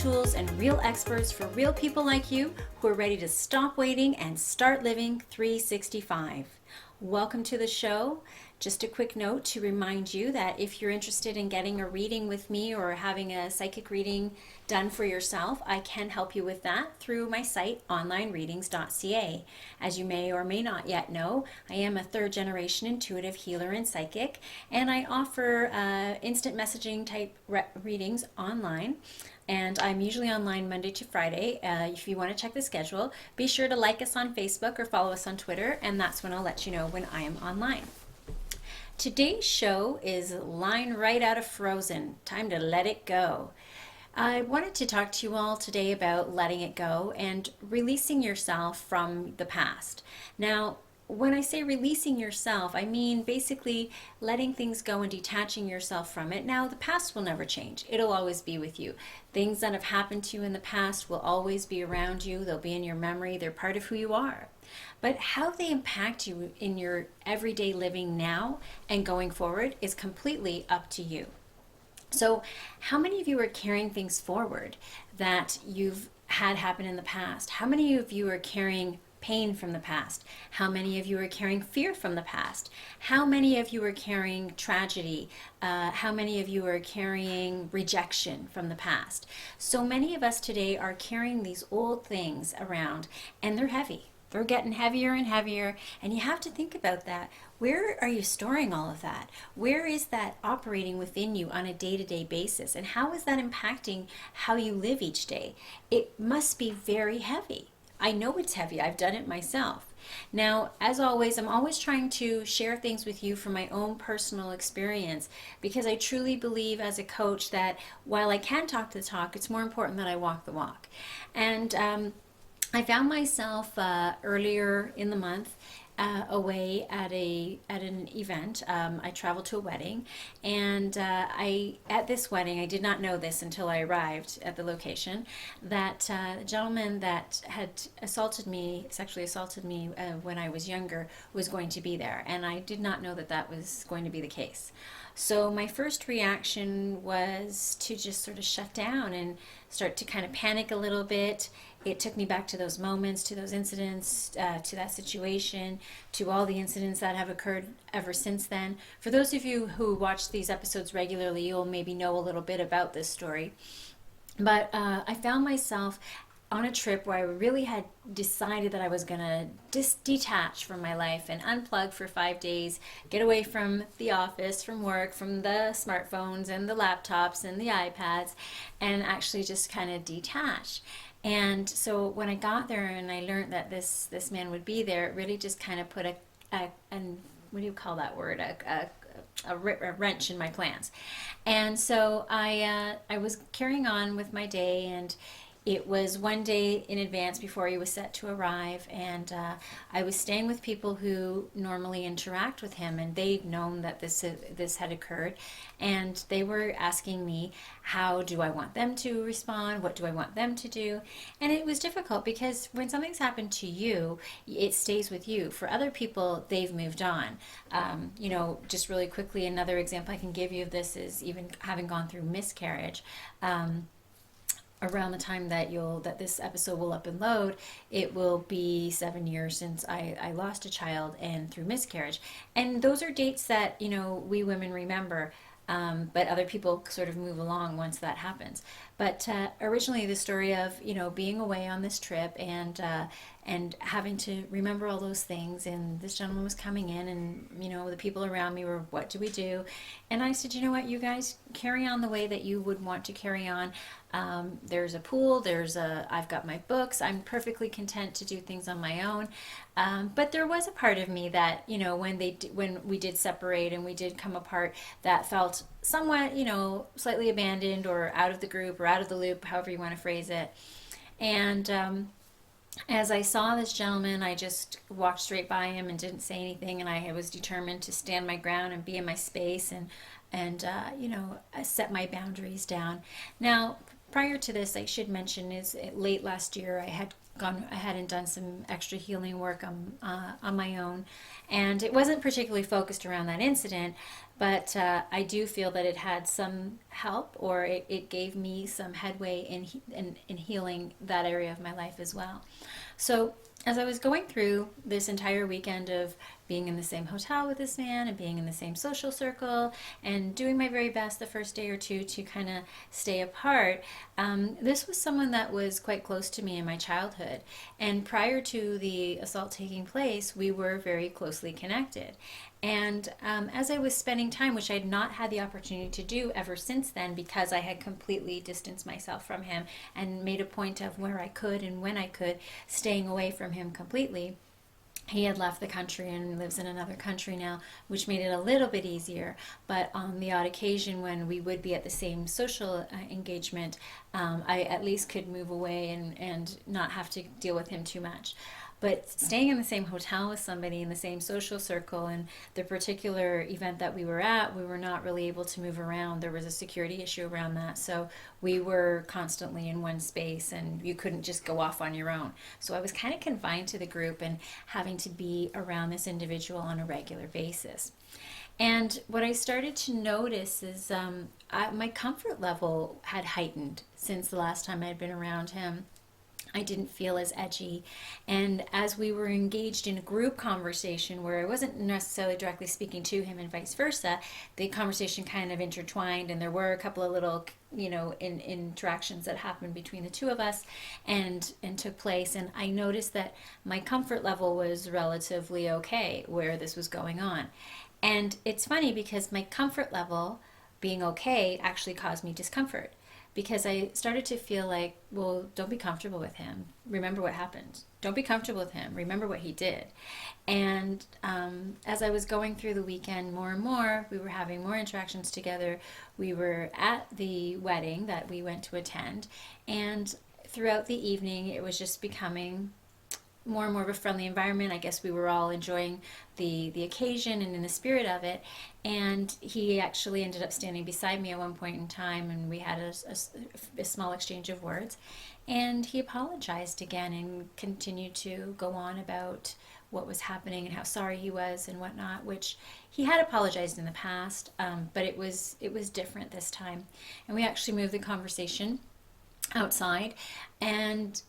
tools and real experts for real people like you who are ready to stop waiting and start living 365. Welcome to the show. Just a quick note to remind you that if you're interested in getting a reading with me or having a psychic reading done for yourself, I can help you with that through my site, onlinereadings.ca. As you may or may not yet know, I am a third generation intuitive healer and psychic, and I offer instant messaging type readings online. And I'm usually online Monday to Friday. If you want to check the schedule, be sure to like us on Facebook or follow us on Twitter, and that's when I'll let you know when I am online. Today's show is Line Right Out of Frozen. Time to let it go. I wanted to talk to you all today about letting it go and releasing yourself from the past. Now, when I say releasing yourself, I mean basically letting things go and detaching yourself from it. Now, the past will never change. It'll always be with you. Things that have happened to you in the past will always be around you. They'll be in your memory. They're part of who you are. But how they impact you in your everyday living now and going forward is completely up to you. So how many of you are carrying things forward that you've had happen in the past? How many of you are carrying pain from the past? How many of you are carrying fear from the past? How many of you are carrying tragedy? How many of you are carrying rejection from the past? So many of us today are carrying these old things around, and they're heavy. They're getting heavier and heavier, and you have to think about that. Where are you storing all of that? Where is that operating within you on a day-to-day basis? And how is that impacting how you live each day? It must be very heavy. I know it's heavy. I've done it myself. Now, as always, I'm always trying to share things with you from my own personal experience, because I truly believe as a coach that while I can talk the talk, it's more important that I walk the walk. And I found myself earlier in the month away at an event. I traveled to a wedding, and at this wedding, I did not know this until I arrived at the location, that the gentleman that had sexually assaulted me when I was younger, was going to be there, and I did not know that that was going to be the case. So my first reaction was to just sort of shut down and start to kind of panic a little bit. It took me back to those moments, to those incidents, to that situation, to all the incidents that have occurred ever since then. For those of you who watch these episodes regularly, you'll maybe know a little bit about this story. But I found myself on a trip where I really had decided that I was going to detach from my life and unplug for 5 days, get away from the office, from work, from the smartphones and the laptops and the iPads, and actually just kind of detach. And so when I got there and I learned that this man would be there, it really just kind of put a what do you call that word? A wrench in my plans. And so I was carrying on with my day, and it was one day in advance before he was set to arrive, and I was staying with people who normally interact with him, and they'd known that this had occurred, and they were asking me, how do I want them to respond? What do I want them to do? And it was difficult because when something's happened to you, it stays with you. For other people, they've moved on. Just really quickly, another example I can give you of this is even having gone through miscarriage. Around the time that this episode will up and load, it will be 7 years since I lost a child and through miscarriage. And those are dates that, we women remember, but other people sort of move along once that happens. But originally the story of, being away on this trip and having to remember all those things, and this gentleman was coming in, and, the people around me were, what do we do? And I said, you know what, you guys carry on the way that you would want to carry on. There's a pool, I've got my books, I'm perfectly content to do things on my own. But there was a part of me that, when we did separate and we did come apart, that felt somewhat, slightly abandoned or out of the group or out of the loop, however you want to phrase it. And as I saw this gentleman, I just walked straight by him and didn't say anything, and I was determined to stand my ground and be in my space and set my boundaries down. Now, prior to this, I should mention, is late last year I had gone ahead and done some extra healing work on my own, and it wasn't particularly focused around that incident, but I do feel that it had some help, or it gave me some headway in healing that area of my life as well. So as I was going through this entire weekend of being in the same hotel with this man and being in the same social circle and doing my very best the first day or two to kind of stay apart, this was someone that was quite close to me in my childhood. And prior to the assault taking place, we were very closely connected. And as I was spending time, which I had not had the opportunity to do ever since then because I had completely distanced myself from him and made a point of where I could and when I could, staying away from him completely. He had left the country and lives in another country now, which made it a little bit easier. But on the odd occasion when we would be at the same social engagement, I at least could move away and not have to deal with him too much. But staying in the same hotel with somebody in the same social circle, and the particular event that we were at, we were not really able to move around. There was a security issue around that. So we were constantly in one space and you couldn't just go off on your own. So I was kind of confined to the group and having to be around this individual on a regular basis. And what I started to notice is my comfort level had heightened since the last time I'd been around him. I didn't feel as edgy. And as we were engaged in a group conversation where I wasn't necessarily directly speaking to him and vice versa, the conversation kind of intertwined, and there were a couple of little, interactions that happened between the two of us and took place. And I noticed that my comfort level was relatively okay where this was going on. And it's funny because my comfort level being okay actually caused me discomfort because I started to feel like, well, don't be comfortable with him. Remember what happened. Don't be comfortable with him. Remember what he did. And as I was going through the weekend more and more, we were having more interactions together. We were at the wedding that we went to attend. And throughout the evening, it was just becoming more and more of a friendly environment. I guess we were all enjoying the occasion and in the spirit of it. And he actually ended up standing beside me at one point in time, and we had a small exchange of words. And he apologized again and continued to go on about what was happening and how sorry he was and whatnot, which he had apologized in the past, but it was different this time. And we actually moved the conversation outside and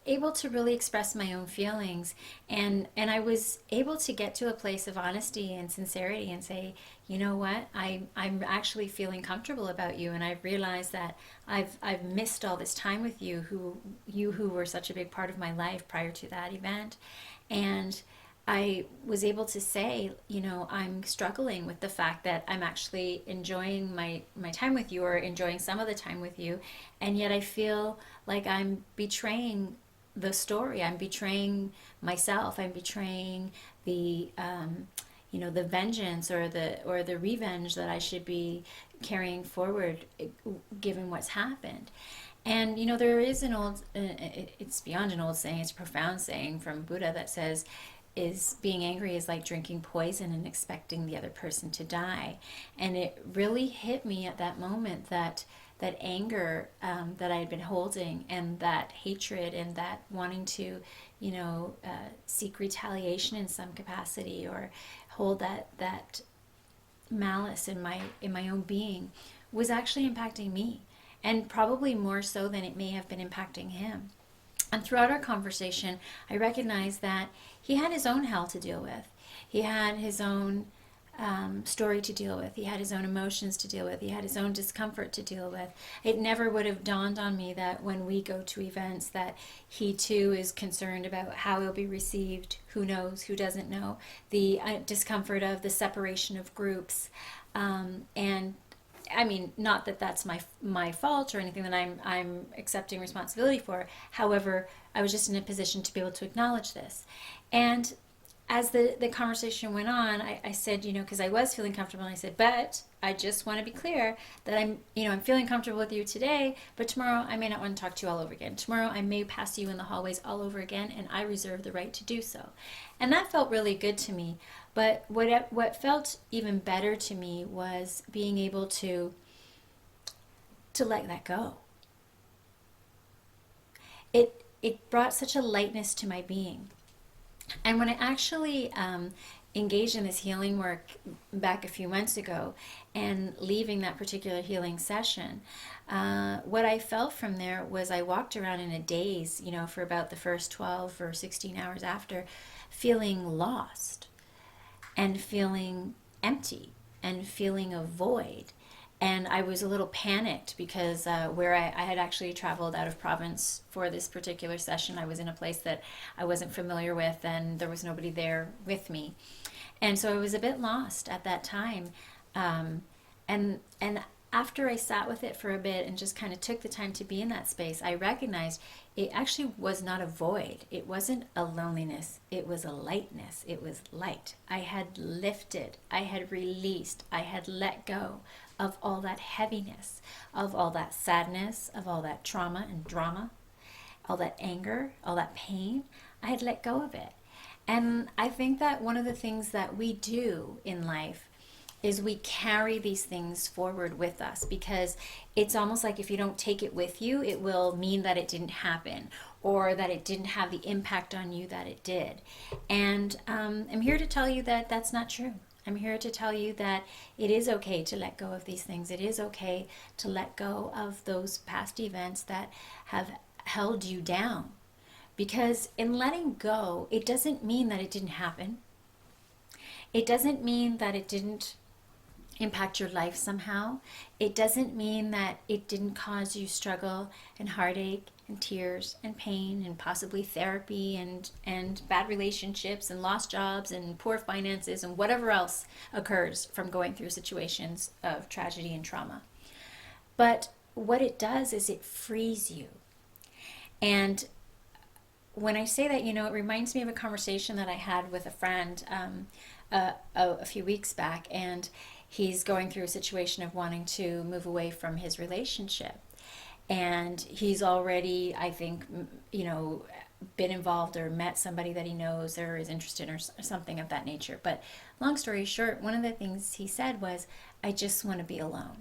able to really express my own feelings, and I was able to get to a place of honesty and sincerity and say, you know what, I'm actually feeling comfortable about you, and I've realized that I've missed all this time with you who were such a big part of my life prior to that event. And I was able to say, I'm struggling with the fact that I'm actually enjoying my time with you, or enjoying some of the time with you, and yet I feel like I'm betraying the story. I'm betraying myself. I'm betraying the the vengeance or the revenge that I should be carrying forward, given what's happened. And there is an old, it's beyond an old saying, it's a profound saying from Buddha that says, is being angry is like drinking poison and expecting the other person to die. And it really hit me at that moment that anger that I had been holding, and that hatred, and that wanting to seek retaliation in some capacity, or hold that malice in my own being, was actually impacting me, and probably more so than it may have been impacting him. And throughout our conversation, I recognized that he had his own hell to deal with. He had his own story to deal with. He had his own emotions to deal with. He had his own discomfort to deal with. It never would have dawned on me that when we go to events that he too is concerned about how he'll be received. Who knows? Who doesn't know? The discomfort of the separation of groups. And I mean, not that that's my fault or anything that I'm accepting responsibility for. However, I was just in a position to be able to acknowledge this. And as the conversation went on, I said, because I was feeling comfortable, and I said, but I just want to be clear that I'm feeling comfortable with you today, but tomorrow I may not want to talk to you all over again. Tomorrow I may pass you in the hallways all over again, and I reserve the right to do so. And that felt really good to me. But what felt even better to me was being able to let that go. It brought such a lightness to my being. And when I actually engaged in this healing work back a few months ago and leaving that particular healing session, what I felt from there was I walked around in a daze, for about the first 12 or 16 hours after, feeling lost and feeling empty and feeling a void. And I was a little panicked because where I had actually traveled out of province for this particular session, I was in a place that I wasn't familiar with and there was nobody there with me. And so I was a bit lost at that time. And after I sat with it for a bit and just kind of took the time to be in that space, I recognized it actually was not a void. It wasn't a loneliness. It was a lightness. It was light. I had lifted. I had released. I had let go of all that heaviness, of all that sadness, of all that trauma and drama, all that anger, all that pain. I had let go of it. And I think that one of the things that we do in life is we carry these things forward with us, because it's almost like if you don't take it with you, it will mean that it didn't happen or that it didn't have the impact on you that it did. And I'm here to tell you that that's not true. I'm here to tell you that it is okay to let go of these things. It is okay to let go of those past events that have held you down. Because in letting go, it doesn't mean that it didn't happen. It doesn't mean that it didn't impact your life somehow. It doesn't mean that it didn't cause you struggle and heartache and tears and pain and possibly therapy and bad relationships and lost jobs and poor finances and whatever else occurs from going through situations of tragedy and trauma. But what it does is it frees you. And when I say that, it reminds me of a conversation that I had with a friend a few weeks back, and he's going through a situation of wanting to move away from his relationship. And he's already, I think, been involved or met somebody that he knows or is interested in or something of that nature. But long story short, one of the things he said was, I just want to be alone.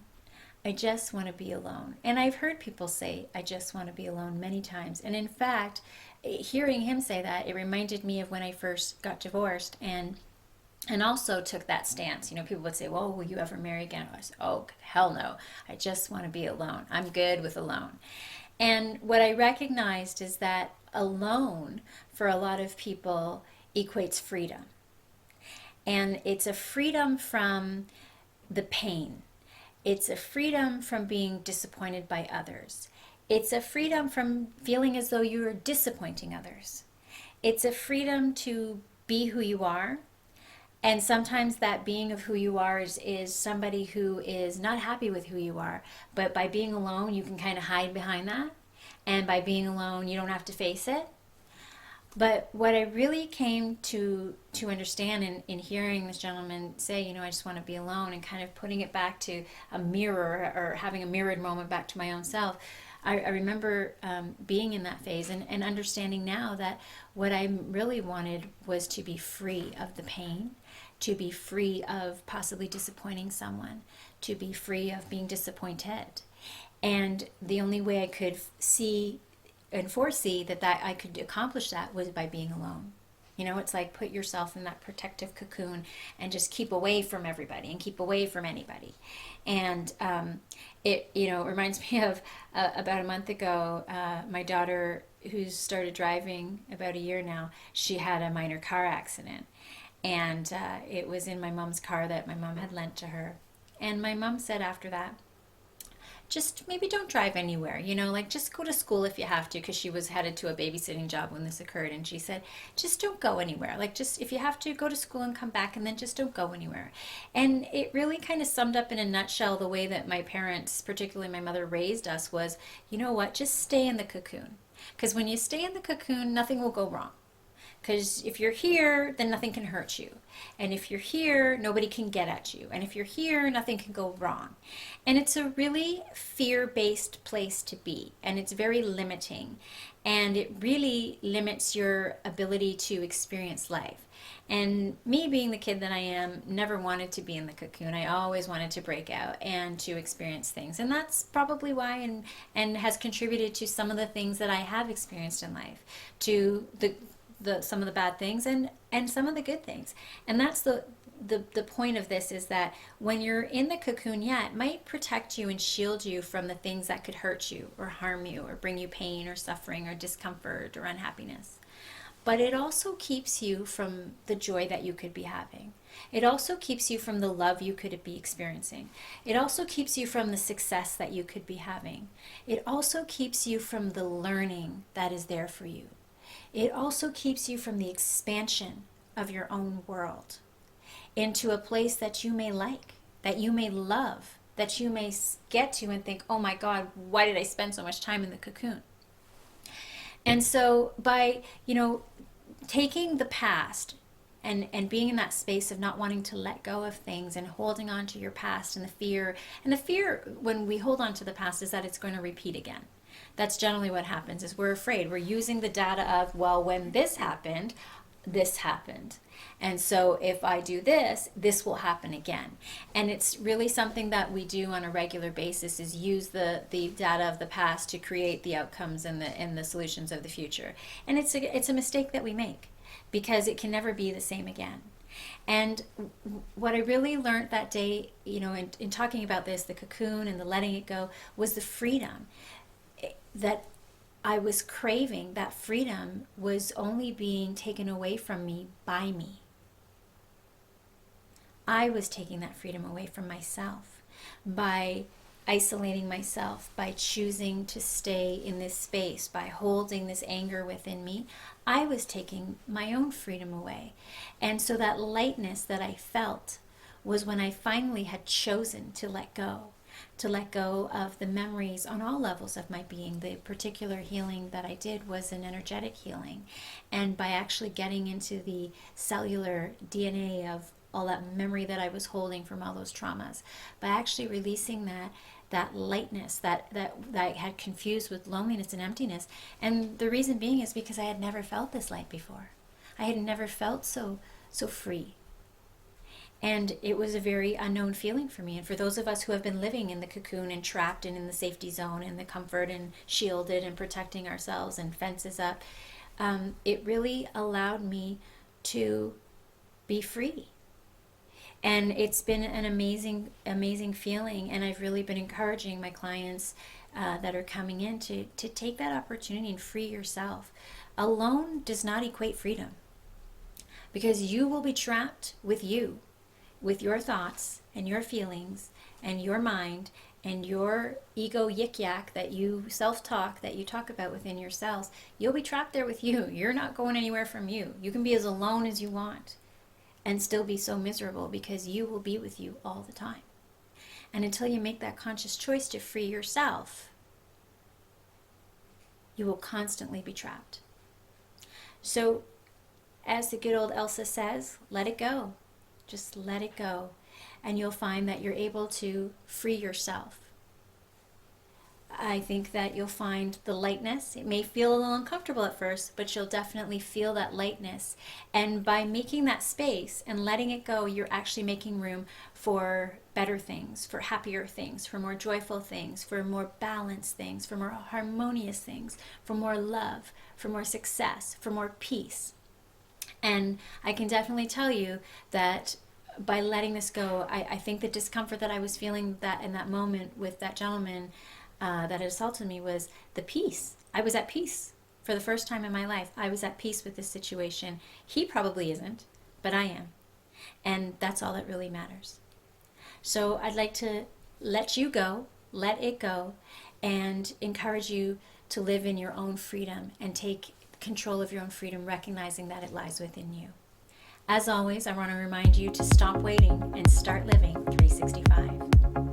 I just want to be alone. And I've heard people say, I just want to be alone many times. And in fact, hearing him say that, it reminded me of when I first got divorced and also took that stance. People would say, well, will you ever marry again? I said, oh, hell no. I just want to be alone. I'm good with alone. And what I recognized is that alone for a lot of people equates freedom. And it's a freedom from the pain. It's a freedom from being disappointed by others. It's a freedom from feeling as though you're disappointing others. It's a freedom to be who you are. And sometimes that being of who you are is somebody who is not happy with who you are. But by being alone, you can kind of hide behind that. And by being alone, you don't have to face it. But what I really came to understand in hearing this gentleman say, I just want to be alone, and kind of putting it back to a mirror or having a mirrored moment back to my own self, I remember being in that phase and understanding now that what I really wanted was to be free of the pain, to be free of possibly disappointing someone, to be free of being disappointed. And the only way I could see and foresee that I could accomplish that was by being alone. It's like put yourself in that protective cocoon and just keep away from everybody and keep away from anybody. And it reminds me of about a month ago, my daughter, who's started driving about a year now, she had a minor car accident. And it was in my mom's car that my mom had lent to her. And my mom said after that, just maybe don't drive anywhere, just go to school if you have to, because she was headed to a babysitting job when this occurred. And she said, just don't go anywhere. Just if you have to, go to school and come back, and then just don't go anywhere. And it really kind of summed up in a nutshell the way that my parents, particularly my mother, raised us was, just stay in the cocoon. Because when you stay in the cocoon, nothing will go wrong. Because if you're here, then nothing can hurt you. And if you're here, nobody can get at you. And if you're here, nothing can go wrong. And it's a really fear-based place to be. And it's very limiting. And it really limits your ability to experience life. And me being the kid that I am, never wanted to be in the cocoon. I always wanted to break out and to experience things. And that's probably why and has contributed to some of the things that I have experienced in life. To some of the bad things and some of the good things. And that's the point of this, is that when you're in the cocoon, yeah, it might protect you and shield you from the things that could hurt you or harm you or bring you pain or suffering or discomfort or unhappiness. But it also keeps you from the joy that you could be having. It also keeps you from the love you could be experiencing. It also keeps you from the success that you could be having. It also keeps you from the learning that is there for you. It also keeps you from the expansion of your own world into a place that you may like, that you may love, that you may get to and think, oh my God, why did I spend so much time in the cocoon? And so by, taking the past and being in that space of not wanting to let go of things and holding on to your past, and the fear when we hold on to the past is that it's going to repeat again. That's generally what happens, is we're afraid. We're using the data of, well, when this happened. And so if I do this, this will happen again. And it's really something that we do on a regular basis, is use the data of the past to create the outcomes and the solutions of the future. And it's a mistake that we make, because it can never be the same again. And what I really learned that day, in talking about this, the cocoon and the letting it go, was the freedom that I was craving. That freedom was only being taken away from me by me. I was taking that freedom away from myself by isolating myself, by choosing to stay in this space, by holding this anger within me. I was taking my own freedom away. And so that lightness that I felt was when I finally had chosen to let go of the memories on all levels of my being. The particular healing that I did was an energetic healing. And by actually getting into the cellular DNA of all that memory that I was holding from all those traumas, by actually releasing that lightness that I had confused with loneliness and emptiness. And the reason being is because I had never felt this light before. I had never felt so free. And it was a very unknown feeling for me. And for those of us who have been living in the cocoon and trapped and in the safety zone and the comfort and shielded and protecting ourselves and fences up, it really allowed me to be free. And it's been an amazing, amazing feeling. And I've really been encouraging my clients that are coming in to take that opportunity and free yourself. Alone does not equate freedom, because you will be trapped with you, with your thoughts and your feelings and your mind and your ego yik-yak that you self-talk, that you talk about within yourselves. You'll be trapped there with you. You're not going anywhere from you. You can be as alone as you want and still be so miserable, because you will be with you all the time. And until you make that conscious choice to free yourself, you will constantly be trapped. So, as the good old Elsa says, let it go. Just let it go. And you'll find that you're able to free yourself. I think that you'll find the lightness. It may feel a little uncomfortable at first, but you'll definitely feel that lightness. And by making that space and letting it go, you're actually making room for better things, for happier things, for more joyful things, for more balanced things, for more harmonious things, for more love, for more success, for more peace. And I can definitely tell you that by letting this go, I think the discomfort that I was feeling that in that moment with that gentleman that had assaulted me was the peace. I was at peace for the first time in my life. I was at peace with this situation. He probably isn't, but I am. And that's all that really matters. So I'd like to let you go, let it go, and encourage you to live in your own freedom and take control of your own freedom, recognizing that it lies within you. As always, I want to remind you to stop waiting and start living 365.